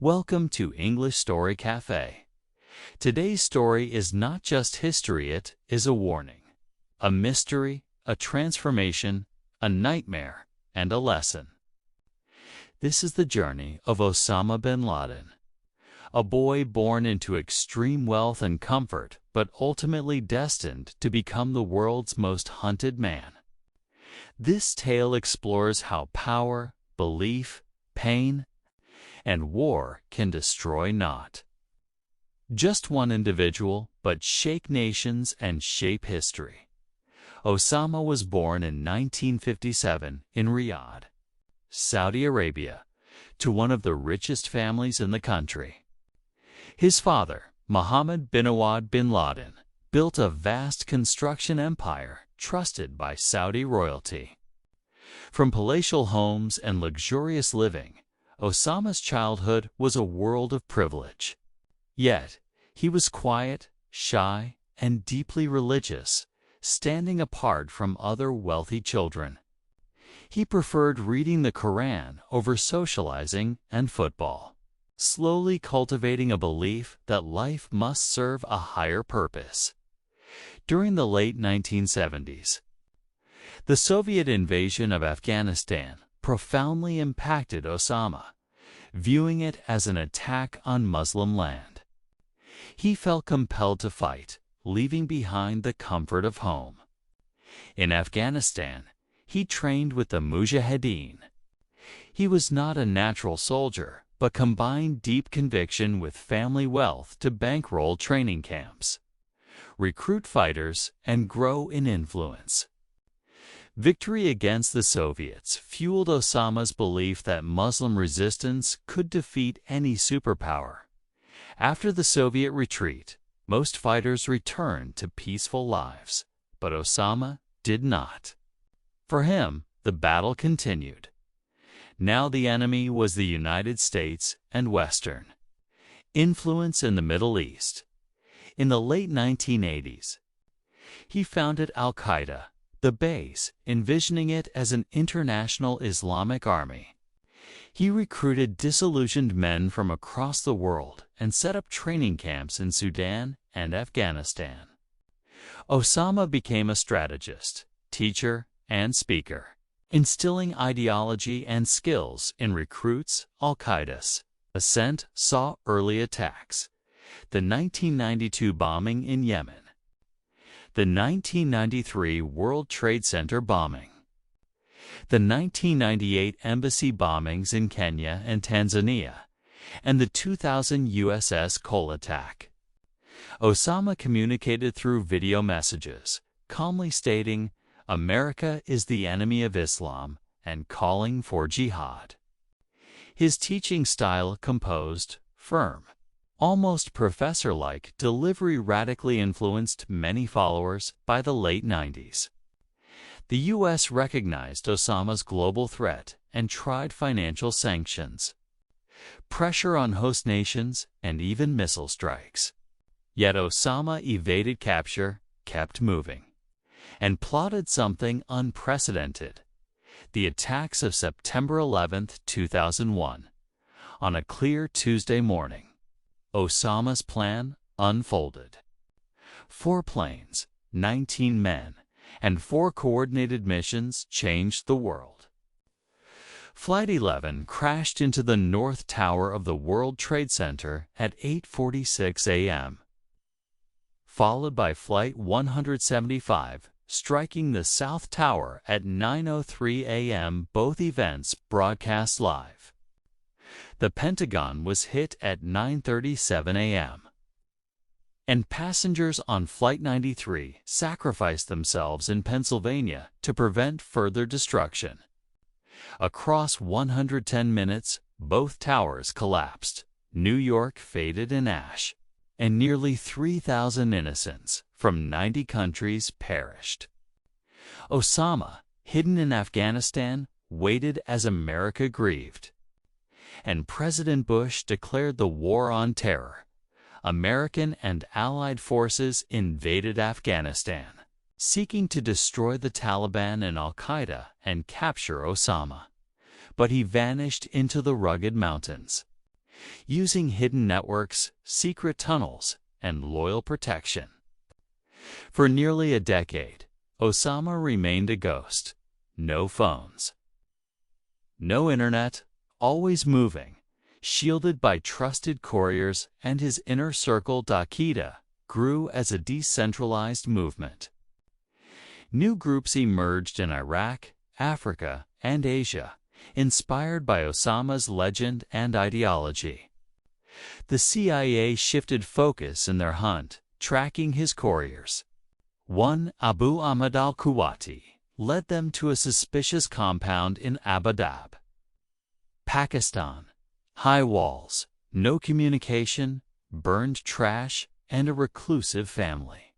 Welcome to English Story Cafe. Today's story is not just history, it is a warning, a mystery, a transformation, a nightmare, and a lesson. This is the journey of Osama bin Laden, a boy born into extreme wealth and comfort, but ultimately destined to become the world's most hunted man. This tale explores how power, belief, pain, and war can destroy not just one individual, but shake nations and shape history. Osama was born in 1957 in Riyadh, Saudi Arabia, to one of the richest families in the country. His father, Mohammed bin Laden, built a vast construction empire trusted by Saudi royalty. From palatial homes and luxurious living, Osama's childhood was a world of privilege. Yet, he was quiet, shy, and deeply religious, standing apart from other wealthy children. He preferred reading the Quran over socializing and football, slowly cultivating a belief that life must serve a higher purpose. During the late 1970s, the Soviet invasion of Afghanistan profoundly impacted Osama, viewing it as an attack on Muslim land. He felt compelled to fight, leaving behind the comfort of home. In Afghanistan, he trained with the Mujahideen. He was not a natural soldier, but combined deep conviction with family wealth to bankroll training camps, recruit fighters, and grow in influence. Victory against the Soviets fueled Osama's belief that Muslim resistance could defeat any superpower. After the Soviet retreat, most fighters returned to peaceful lives, but Osama did not. For him, the battle continued. Now the enemy was the United States and Western influence in the Middle East. In the late 1980s, he founded Al-Qaeda, the base, envisioning it as an international Islamic army. He recruited disillusioned men from across the world and set up training camps in Sudan and Afghanistan. Osama became a strategist, teacher, and speaker, instilling ideology and skills in recruits. Al-Qaeda's ascent saw early attacks, the 1992 bombing in Yemen, the 1993 World Trade Center bombing, the 1998 embassy bombings in Kenya and Tanzania, and the 2000 USS Cole attack. Osama communicated through video messages, calmly stating, "America is the enemy of Islam," and calling for jihad. His teaching style, composed, firm, almost professor-like delivery radically influenced many followers. By the late 90s, the U.S. recognized Osama's global threat and tried financial sanctions, pressure on host nations, and even missile strikes. Yet Osama evaded capture, kept moving, and plotted something unprecedented: the attacks of September 11, 2001. On a clear Tuesday morning, Osama's plan unfolded. 4 planes, 19 men, and 4 coordinated missions changed the world. Flight 11 crashed into the North Tower of the World Trade Center at 8:46 a.m., followed by Flight 175, striking the South Tower at 9:03 a.m., both events broadcast live. The Pentagon was hit at 9:37 a.m., and passengers on Flight 93 sacrificed themselves in Pennsylvania to prevent further destruction. Across 110 minutes, both towers collapsed, New York faded in ash, and nearly 3,000 innocents from 90 countries perished. Osama, hidden in Afghanistan, waited as America grieved. And President Bush declared the war on terror. American and allied forces invaded Afghanistan, seeking to destroy the Taliban and Al-Qaeda and capture Osama. But he vanished into the rugged mountains. using hidden networks, secret tunnels, and loyal protection. For nearly a decade, Osama remained a ghost. No phones, no internet, always moving, shielded by trusted couriers, and his inner circle, Al-Qaeda, grew as a decentralized movement. New groups emerged in Iraq, Africa, and Asia, inspired by Osama's legend and ideology. The CIA shifted focus in their hunt, tracking his couriers. One, Abu Ahmad al-Kuwati, led them to a suspicious compound in Abu Dhabi, Pakistan. High walls, no communication, burned trash, and a reclusive family.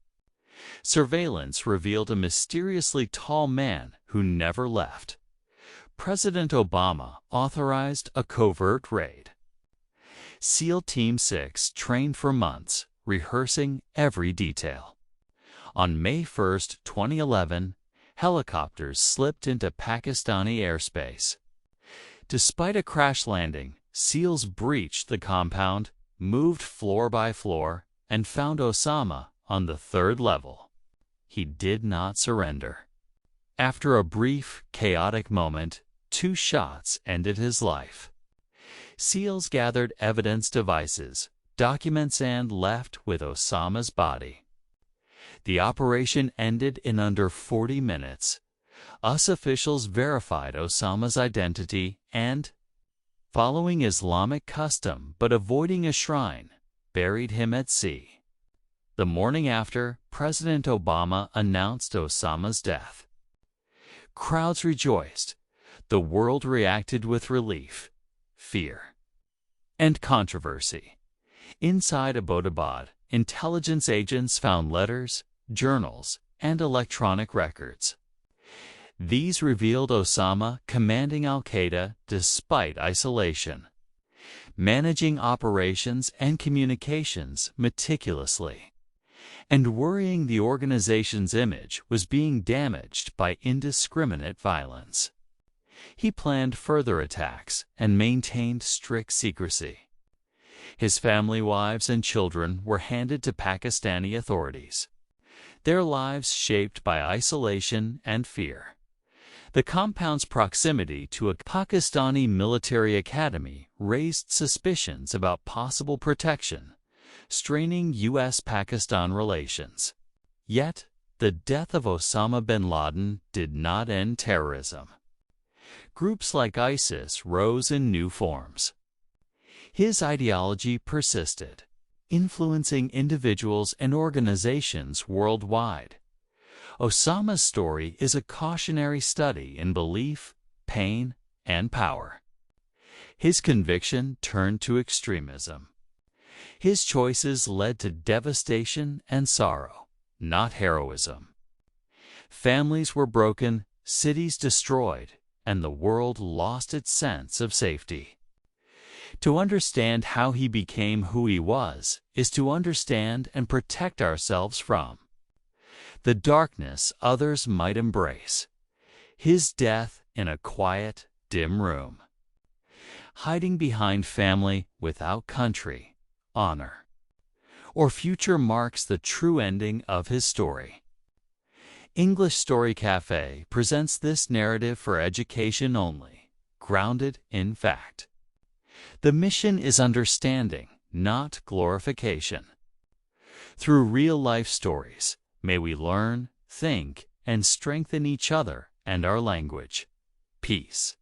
Surveillance revealed a mysteriously tall man who never left. President Obama authorized a covert raid. SEAL Team 6 trained for months, rehearsing every detail. On May 1, 2011, helicopters slipped into Pakistani airspace. Despite a crash landing, SEALs breached the compound, moved floor by floor, and found Osama on the 3rd level. He did not surrender. After a brief, chaotic moment, 2 shots ended his life. SEALs gathered evidence devices, documents, and left with Osama's body. The operation ended in under 40 minutes. US officials verified Osama's identity and, following Islamic custom but avoiding a shrine, buried him at sea. The morning after, President Obama announced Osama's death. Crowds rejoiced. The world reacted with relief, fear, and controversy. Inside Abbottabad, intelligence agents found letters, journals, and electronic records. These revealed Osama commanding Al-Qaeda despite isolation, managing operations and communications meticulously, and worrying the organization's image was being damaged by indiscriminate violence. He planned further attacks and maintained strict secrecy. His family, wives, and children were handed to Pakistani authorities, their lives shaped by isolation and fear. The compound's proximity to a Pakistani military academy raised suspicions about possible protection, straining U.S.-Pakistan relations. Yet, the death of Osama bin Laden did not end terrorism. Groups like ISIS rose in new forms. His ideology persisted, influencing individuals and organizations worldwide. Osama's story is a cautionary study in belief, pain, and power. His conviction turned to extremism. His choices led to devastation and sorrow, not heroism. Families were broken, cities destroyed, and the world lost its sense of safety. To understand how he became who he was is to understand and protect ourselves from the darkness others might embrace. His death in a quiet, dim room, hiding behind family without country, honor, or future marks the true ending of his story. English Story Cafe presents this narrative for education only, grounded in fact. The mission is understanding, not glorification. Through real-life stories, may we learn, think, and strengthen each other and our language. Peace.